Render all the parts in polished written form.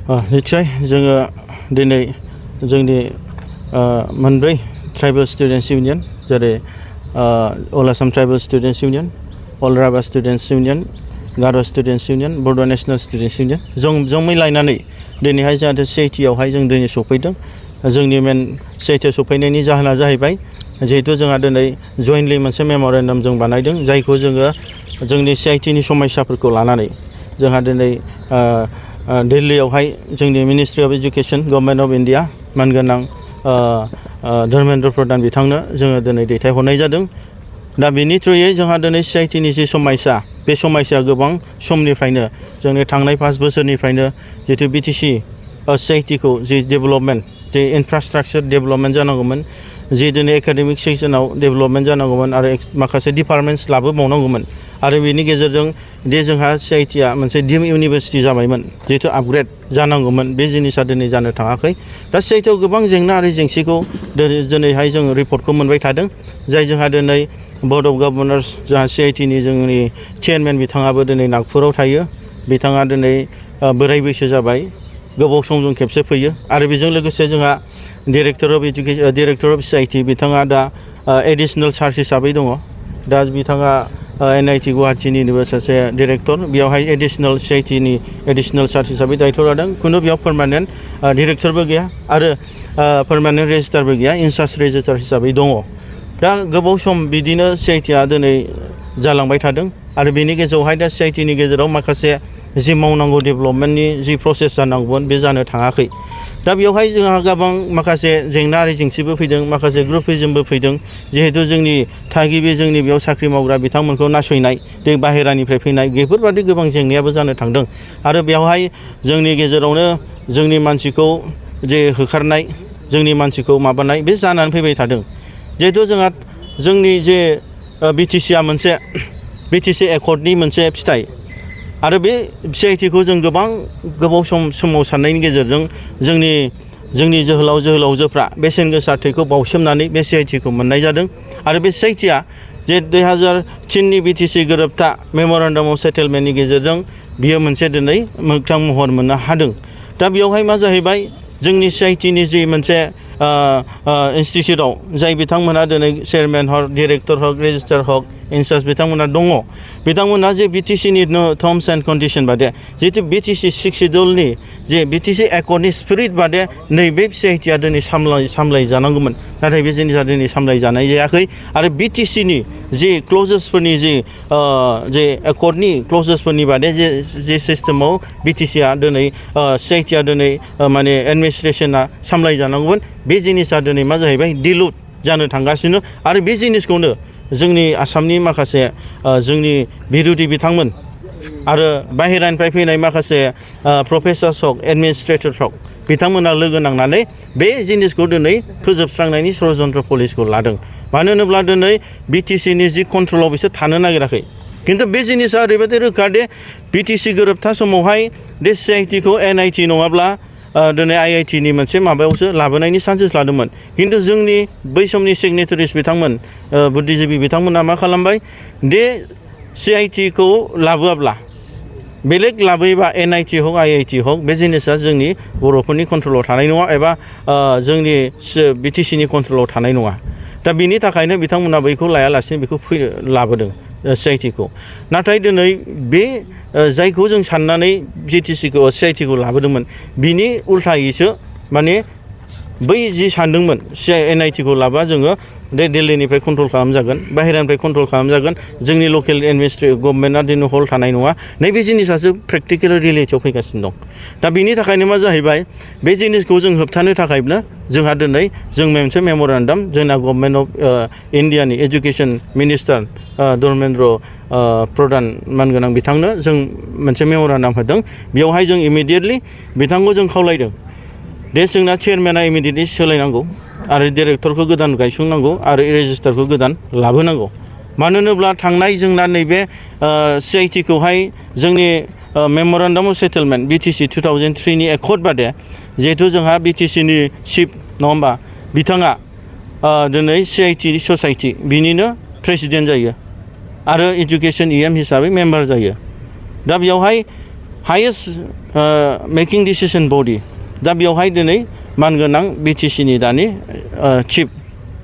निश्चय जोङो दिनै जोंनि मोनब्रै ट्राइबेल स्टुडेन्ट्स इउनियन जेरै अल आसाम ट्राइबेल स्टुडेन्ट्स इउनियन, अल राभा स्टुडेन्ट्स इउनियन, गार' स्टुडेन्ट्स इउनियन, बड' नेशनेल स्टुडेन्ट्स इउनियन जों मिलायनानै दिनैहाय जाहाथे CIT-आवहाय जों दिनै सफैदों। जोंनि मेन CIT सफैनायनि जाहोना जाहैबाय जिहेतु जोंहा दिनै जयेन्टलि मोनसे मेम'रेन्डाम जों बानायदों जायखौ जोङो जोंनि CIT-नि समस्याफोरखौ लानानै जोंहा दिनै दिल्लीयावहाय जोंनि ministry of education government of India मानगोनां धर्मेन्द्र प्रधान बिथांनो जोङो दिनै दैथायहरनाय जादों। दा बेनि थ्रुयै जोंहा दिनै CIT-नि जि समस्या बे समस्या गोबां समनिफ्रायनो जोंनि थांनाय 5 बोसोरनिफ्रायनो जितु BTC CIT-खौ जि डेभेलपमेन्ट जि इनफ्रास्ट्राक्चार डेभेलपमेन्ट जानांगौमोन, जि दिनै एकाडेमिक सेक्सनाव डेभेलपमेन्ट जानांगौमोन आरो माखासे डिपार्टमेन्ट्स लाबोबावनांगौमोन आरो बेनि गेजेरजों दे जोंहा CIT-आ मोनसे डिम इउनिभारसिटि जाबायमोन जिहेतु आपग्रेड जानांगौमोन बे जिनिसा दिनै जानो थाङाखै। दा CIT-आव गोबां जेंना आरो जेंसिखौ दिनैहाय जों रिपर्टखौ मोनबाय थादों जाय जोंहा दिनै बर्ड अफ गभर्नर्स जोंहा CIT-नि जोंनि चेयारमेन बिथाङाबो दिनै नागपुराव थायो। बिथाङा दिनै बोराय बैसो जाबाय, गोबाव समजों खेबसे फैयो आरो बेजों लोगोसे जोंहा डिरेक्टर अफ CIT बिथाङा दा एडिसनेल चार्ज हिसाबै दङ। दा बिथाङा NIT गुवाहाटीनिबो सासे डिरेक्टर, बेयावहाय एडिसनेल CIT-नि एडिसनेल चार्ज हिसाबै दायथ' लादों। खुनु बेयाव पार्मानेन्ट डिरेक्टरबो गैया आरो पार्मानेन्ट रेजिस्टारबो गैया, इनचार्ज रेजिस्टार हिसाबै दङ। दा गोबाव सम बिदिनो CIT-आ दिनै जालांबाय थादों आरो बेनि गेजेरावहाय दा CIT-नि गेजेराव माखासे जि मावनांगौ डेभेलपमेन्टनि जि प्रसेस जानांगौमोन बे जानो थाङाखै। दा बेवहाय जोंहा गोबां माखासे जेंना आरो जेंसिबो फैदों, माखासे ग्रुपिजमबो फैदों जिहेतु जोंनि थागिबि जोंनि बेयाव साख्रि मावग्रा बिथांमोनखौ नासयनाय, बे बाहेरानिफ्राय फैनाय बेफोरबादि गोबां जेंनायाबो जानो थांदों आरो बेवहाय जोंनि गेजेरावनो जोंनि मानसिखौ जे होखारनाय, जोंनि मानसिखौ माबानाय बे जानानै फैबाय थादों। जिहेतु जोंहा जोंनि जे BTC-आ मोनसे BTC एकर्डनि मोनसे फिथाइ आरो बे CIT-खौ जों गोबाव सोमावसारनायनि गेजेरजों जोंनि जोहोलावजोफ्रा बेसेन गोसा थैखौ बावसोमनानै बे CIT-खौ मोननाय जादों आरो बे CIT-आ जे 2003नि BTC गोरोबथा मेम'रेन्डाम अफ सेटेलमेन्टनि गेजेरजों बियो मोनसे दिनै मोगथां महर मोननो हादों। दा बेयावहाय मा जाहैबाय जोंनि CIT-नि जि मोनसे इन्स्टिटिउटआव जाय बिथांमोना दिनै चेयारमेन हक, डिरेक्टर हक, रेजिस्ट्रार हक, इनचार्ज बिथांमोना दङ, बिथांमोना जे BTC-नि टार्म्स एन्ड कन्डिसन बादे जिहेतु BTC 6 शिड्युलनि जे BTC एकर्डनि स्पिरिट बादे नैबे CIT-आ दिनै सामलाय जानांगौमोन, नाथाय बे जिनिसा दिनै सामलाय जानाय जायाखै आरो BTC-नि जि क्लजेसफोरनि जे एकर्डनि क्लजेसफोरनि बादे जे सिस्टेमाव BTC-आ दिनै CIT-आ दिनै माने एडमिनिस्ट्रेसना सामलाय जानांगौमोन, बे जिनिसा दिनै मा जाहैबाय दिलुट जानो थांगासिनो आरो बे जिनिसखौनो जोंनि आसामनि माखासे जोंनि बिरोधि बिथांमोन आरो बाहेरानिफ्राय फैनाय माखासे प्रफेसार्स हक, एडमिनिस्ट्रेटर हक बिथांमोना लोगो नांनानै बे जिनिसखौ दिनै फोजोबस्रांनायनि षड़यन्त्र पलिसिखौ लादों। मानो होनोब्ला दिनै BTC-नि जि कन्ट्रलाव बिसोर थानो नागिराखै, खिन्थु बे जिनिसा ओरैबायदि रोखा दे BTC गोरोबथा समावहाय बे CIT-खौ NIT नङाब्ला दिनै IIT-नि मोनसे माबायावसो लाबोनायनि चान्सेस लादोंमोन, खिन्थु जोंनि बै समनि सिगनेटारिस बिथांमोन बुद्धिजिबि बिथांमोना मा खालामबाय दे CIT-खौ लाबोआब्ला बेलेग लाबोयोबा NIT हक IIT हक बे जिनिसा जोंनि बर'फोरनि कन्ट्रलाव थानाय नङा एबा जोंनि BTC-नि कन्ट्रलाव थानाय नङा। दा बिनि थाखायनो बिथांमोना बैखौ लायालासिनो बेखौ लाबोदों CIT-खौ। नाथाय दिनै बे जायखौ जों साननानै CIT-खौ लाबोदोंमोन बिनि उल्थायैसो माने बै जि सानदोंमोन NIT-खौ लाबा जोङो दे दिल्लीनिफ्राय कन्ट्रल खालामजागोन, बाहेरानिफ्राय कन्ट्रल खालामजागोन, जोंनि लकेल गभर्नमेन्टआ दिनै हल्ड थानाय नङा, नैबे जिनिसासो प्रेक्टिकेल रियेलिटियाव फैगासिनो दं। दा बिनि थाखायनो मा जाहैबाय बे जिनिसखौ जों होबथानो थाखायनो जोंहा दिनै जों मोनसे मेम'रेन्डाम जोंना गभर्नमेन्ट अफ इन्डियानि एजुकेसन मिनिस्टार धर्मेन्द्र प्रधान मानगोनां बिथांनो जों मोनसे मेम'रेन्डाम होदों। बेयावहाय जों इमिडियेटलि बिथांखौ जों खावलायदों दे जोंना चेयारमेना इमिडियेटलि सोलायनांगौ आरो डिरेक्टरखौ गोदान गायसंनांगौ आरो रेजिस्टारखौ गोदान लाबोनांगौ। मानो होनोब्ला थांनाय जोंना नैबे CIT-खौहाय जोंनि मेम'रेन्डाम अफ सेटेलमेन्ट BTC 2003नि एकर्ड बादे जिहेतु जोंहा BTC-नि चिफ नङा होमबा बिथाङा दिनै CIT ससाइटि बिनिनो प्रेसिडेन्ट जायो आरो एजुकेसन EM हिसाबै मेम्बार जायो। दा बेयावहाय हायेस्ट मेकिं डिसिसन बडि दा बेवहाय दिनै मानगोनां बिटिसिनि दानि चिफ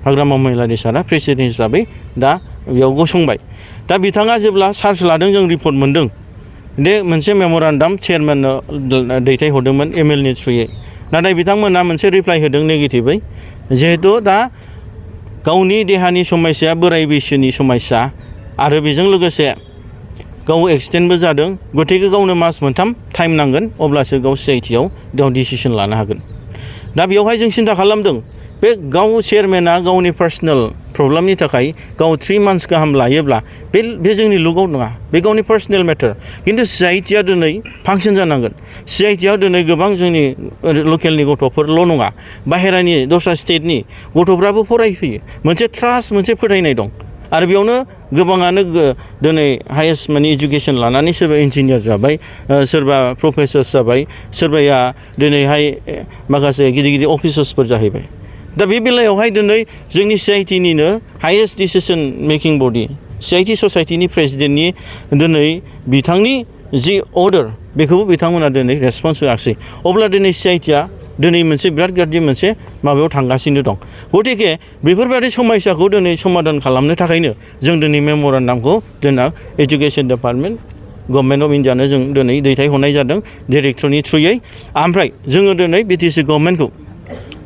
हाग्रामा महिलारि सारा प्रेसिडेन्ट हिसाबै दा बेयाव गसंबाय दा बिथाङा जेब्ला चार्ज लादों जों रिपर्ट मोनदों दे मोनसे मेम'रेन्डाम चेयारमेननो दैथायहरदोंमोन एमएलनि थ्रुयै नाथाय बिथांमोना मोनसे रिप्लाइ होदों नेगेटिभै जिहेतु दा गावनि देहानि समस्या बोराय बैसोनि समस्या आरो बेजों लोगोसे गाव एक्सिडेन्टबो जादों गतिके गावनो मास मोनथाम टाइम नांगोन अब्लासो गाव सिआइटिआव गाव डिसिसन लानो हागोन दा बेवहाय जों सिन्था खालामदों बे गाव चेयारमेना गावनि पार्सनेल प्रब्लेमनि थाखाय गाव 3 मान्थ्स गाहाम लायोब्ला बे जोंनि लुकआव नङा बे गावनि पार्सनेल मेटार खिन्थु सिआइटिआ दिनै फांसन जानांगोन सिआइटिआव दिनै गोबां जोंनि लकेलनि गथ'फोरल' नङा बाहेरानि दस्रा स्टेटनि गथ'फ्राबो फरायफैयो मोनसे ट्रास्ट मोनसे फोथायनाय दं आरो बेयावनो गोबाङानो दिनै हायेस्ट माने एजुकेसन लानानै सोरबा इन्जिनियार जाबाय सोरबा प्रफेसर जाबाय सोरबाया दिनैहाय माखासे गिदिर गिदिर अफिसार्सफोर जाहैबाय दा बे बेलायावहाय दिनै जोंनि सिआइटिनिनो हायेस्ट डिसिसन मेकिं बडि सिआइटि ससाइटिनि प्रेसिडेन्टनि दिनै बिथांनि जि अर्डार बेखौबो बिथांमोना दिनै रेसपन्स होआखै अब्ला दिनै सिआइटिआ दिनै मोनसे बिराद गाज्रि मोनसे माबायाव थांगासिनो दं गतिके बेफोरबायदि समस्याखौ दिनै समाधान खालामनो थाखायनो जों दिनै मेम'रेन्डामखौ जोंना एजुकेसन डिपार्टमेन्ट गभर्नमेन्ट अफ इन्डियानो जों दिनै दैथायहरनाय जादों डिरेक्टरनि थ्रुयै ओमफ्राय जोङो दिनै बिटिसि गभर्नमेन्टखौ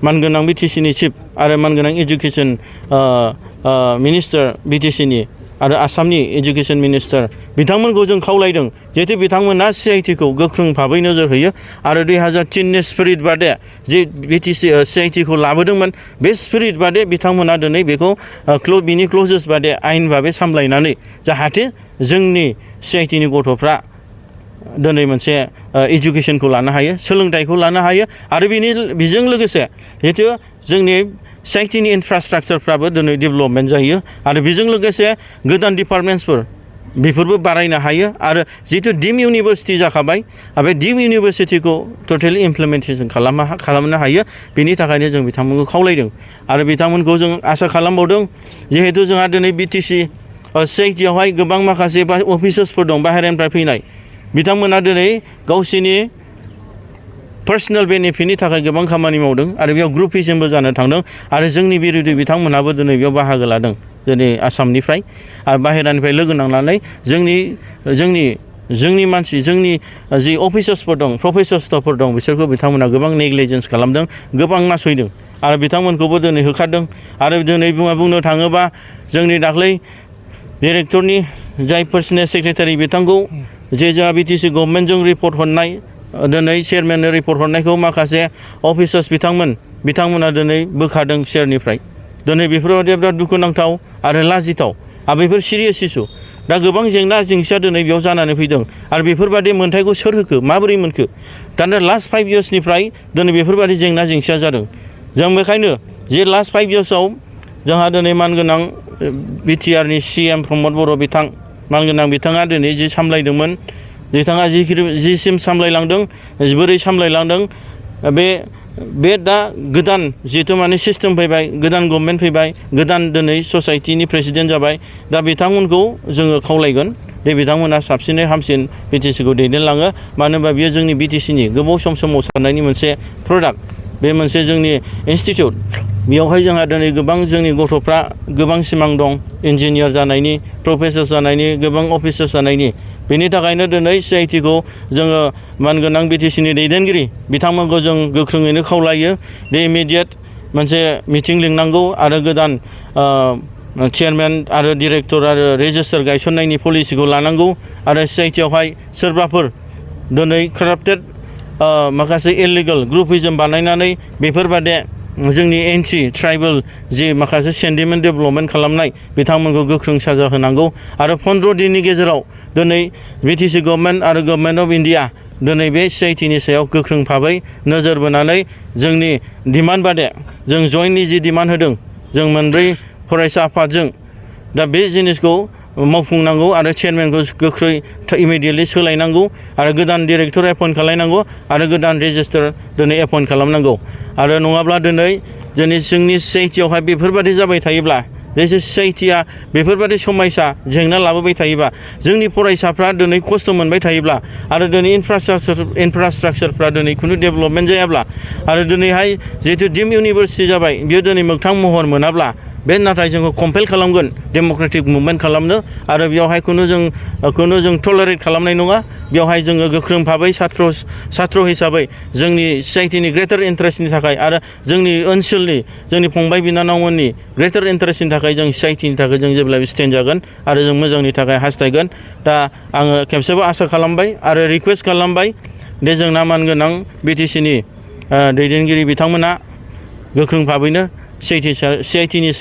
मानगोनां बिटिसिनि चिफ आरो मानगोनां एजुकेसन मिनिस्टार बिटिसिनि आरो आसामनि एजुकेसन मिनिस्टार बिथांमोनखौ जों खावलायदों जिहेतु बिथांमोना सिआइटिखौ गोख्रों भाबै नोजोर होयो आरो 2003नि स्पिरिट बादे जे बिटिसि सिआइटिखौ लाबोदोंमोन बे स्पिरिट बादे बिथांमोना दिनै बेखौ बिनि क्लजेस बादे आयेन भाबै सामलायनानै जाहाथे जोंनि सिआइटिनि गथ'फ्रा दिनै मोनसे एजुकेसनखौ लानो हायो सोलोंथाइखौ लानो हायो आरो बेजों लोगोसे जिहेतु जोंनि सिआइटिनि इनफ्रास्ट्राक्चारफ्राबो दिनै डेभेलपमेन्ट जायो आरो बेजों लोगोसे गोदान डिपार्टमेन्ट्सफोर बेफोरबो बारायनो हायो आरो जिहेतु डिम इउनिभारसिटि जाखाबाय बे डिम इउनिभारसिटिखौ टटेलि इमप्लिमेन्टेसन खालामनो हायो बेनि थाखायनो जों बिथांमोनखौ खावलायदों आरो बिथांमोनखौ जों आसा खालामबावदों जिहेतु जोंहा दिनै बिटिसि सिआइटिआवहाय गोबां माखासे अफिसार्सफोर दं बाहेरानिफ्राय फैनाय बिथांमोना दिनै गावसिनि पार्सनेल बेनिफिटनि थाखाय गोबां खामानि मावदों आरो बेयाव ग्रुपिजमबो जानो थांदों आरो जोंनि बिरोधि बिथांमोनाबो दिनै बेयाव बाहागो लादों दिनै आसामनिफ्राय आरो बाहेरानिफ्राय लोगो नांनानै जोंनि मानसि जोंनि जि अफिसार्सफोर दं प्रफेसर स्टाफफोर दं बिसोरखौ बिथांमोना गोबां नेग्लिजेन्स खालामदों गोबां नासयदों आरो बिथांमोनखौबो दिनै होखारदों आरो दिनै बुंनो थाङोबा जोंनि दाख्लै डिरेक्टरनि जाय पार्सनेल सेक्रेटारि बिथांखौ जे जोंहा बिटिसि गभर्नमेन्टजों रिपर्ट हरनाय दिनै चेयारमेननो रिपर्ट हरनायखौ माखासे अफिसार्स बिथांमोना दिनै बोखारदों चेयारनिफ्राय दिनै बेफोरबायदि बिराद दुखुनांथाव आरो लाजिथाव आरो बेफोर सिरियास इस्यु दा गोबां जेंना जेंसिया दिनै बेयाव जानानै फैदों आरो बेफोरबायदि मोन्थायखौ सोर होखो माबोरै मोनखो दाना लास्ट 5 इयार्सनिफ्राय दिनै बेफोरबायदि जेंना जेंसिया जादों जों बेखायनो जे लास्ट 5 इयार्सआव जोंहा दिनै मानगोनां बिटिआरनि सिएम प्रमद बर' बिथां मानगोनां बिथाङा दिनै जि सामलायदोंमोन बिथाङा जिसिम सामलायलांदों बोरै सामलायलांदों बे दा गोदान जिहेतु माने सिस्टेम फैबाय गोदान गभर्नमेन्ट फैबाय गोदान दिनै ससाइटिनि प्रेसिडेन्ट जाबाय दा बिथांमोनखौ जोङो खावलायगोन दे बिथांमोना साबसिनै हामसिन बिटिसिखौ दैदेनलाङो मानो होनबा बियो जोंनि बिटिसिनि गोबाव सम सोमावसारनायनि मोनसे प्रडाक्ट बे मोनसे जोंनि इन्सटिटिउट बेयावहाय जोंहा दिनै गोबां जोंनि गथ'फ्रा गोबां सिमां दं इन्जिनियार जानायनि प्रफेसर जानायनि गोबां अफिसार जानायनि बेनि थाखायनो दिनै सिआइटिखौ जोङो मानगोनां बिटिसिनि दैदेनगिरि बिथांमोनखौ जों गोख्रोङैनो खावलायो बे इमिडियेट मोनसे मिटिं लिंनांगौ आरो गोदान चेयारमेन आरो डिरेक्टर आरो रेजिस्टार गायसननायनि पलिसिखौ लानांगौ आरो सिआइटिआवहाय सोरबाफोर दिनै काराप्टेड माखासे इलिगेल ग्रुपिजम बानायनानै बेफोरबादि जोंनि एन्टि ट्राइबेल जि माखासे सेन्टिमेन्ट डेभेलपमेन्ट खालामनाय बिथांमोनखौ गोख्रों साजा होनांगौ आरो 15 दिननि गेजेराव दिनै बिटिसि गभर्नमेन्ट आरो गभर्नमेन्ट अफ इन्डिया दिनै बे सिआइटिनि सायाव गोख्रों भाबै नोजोर बोनानै जोंनि डिमान्ड बादे जों जयेन्टलि जि डिमान्ड होदों जों मोनब्रै फरायसा आफादजों दा बे जिनिसखौ मावफुंनांगौ आरो चेयारमेनखौ गोख्रै इमिडियेटलि सोलायनांगौ आरो गोदान डिरेक्टर एपइन्ट खालामनांगौ आरो गोदान रेजिस्टार दिनै एपइन्ट खालामनांगौ आरो नङाब्ला दिनै जोंनि सिआइटिआवहाय बेफोरबायदि जाबाय थायोब्ला बे ससाइटिया बेफोरबायदि समयसा जेंना लाबोबाय थायोबा जोंनि फरायसाफ्रा दिनै खस्थ' मोनबाय थायोब्ला आरो दिनै इनफ्रास्ट्राक्चारफ्रा दिनै खुनु डेभेलपमेन्ट जायाब्ला आरो दिनैहाय जिहेतु डिम इउनिभारसिटि जाबाय बियो दिनै मोगथां महर मोनाब्ला बे नाथाय जोङो कम्पेल खालामगोन डेम'क्रेटिक मुभमेन्ट खालामनो आरो बेयावहाय खुनु जों टलारेट खालामनाय नङा बेयावहाय जोङो गोख्रों भाबै सात्र हिसाबै जोंनि ससाइटिनि ग्रेटार इन्टारेस्टनि थाखाय आरो जोंनि ओनसोलनि जोंनि फंबाय बिनानावमोननि ग्रेटार इन्टारेस्टनि थाखाय जों ससाइटिनि थाखाय जों जेब्लाबो स्टेन्ड जागोन आरो जों मोजांनि थाखाय हास्थायगोन दा आङो खेबसेबो आसा खालामबाय आरो रिकुवेस्ट खालामबाय दे जोंना मानगोनां बिटिसिनि दैदेनगिरि बिथांमोना गोख्रों भाबैनो CITनि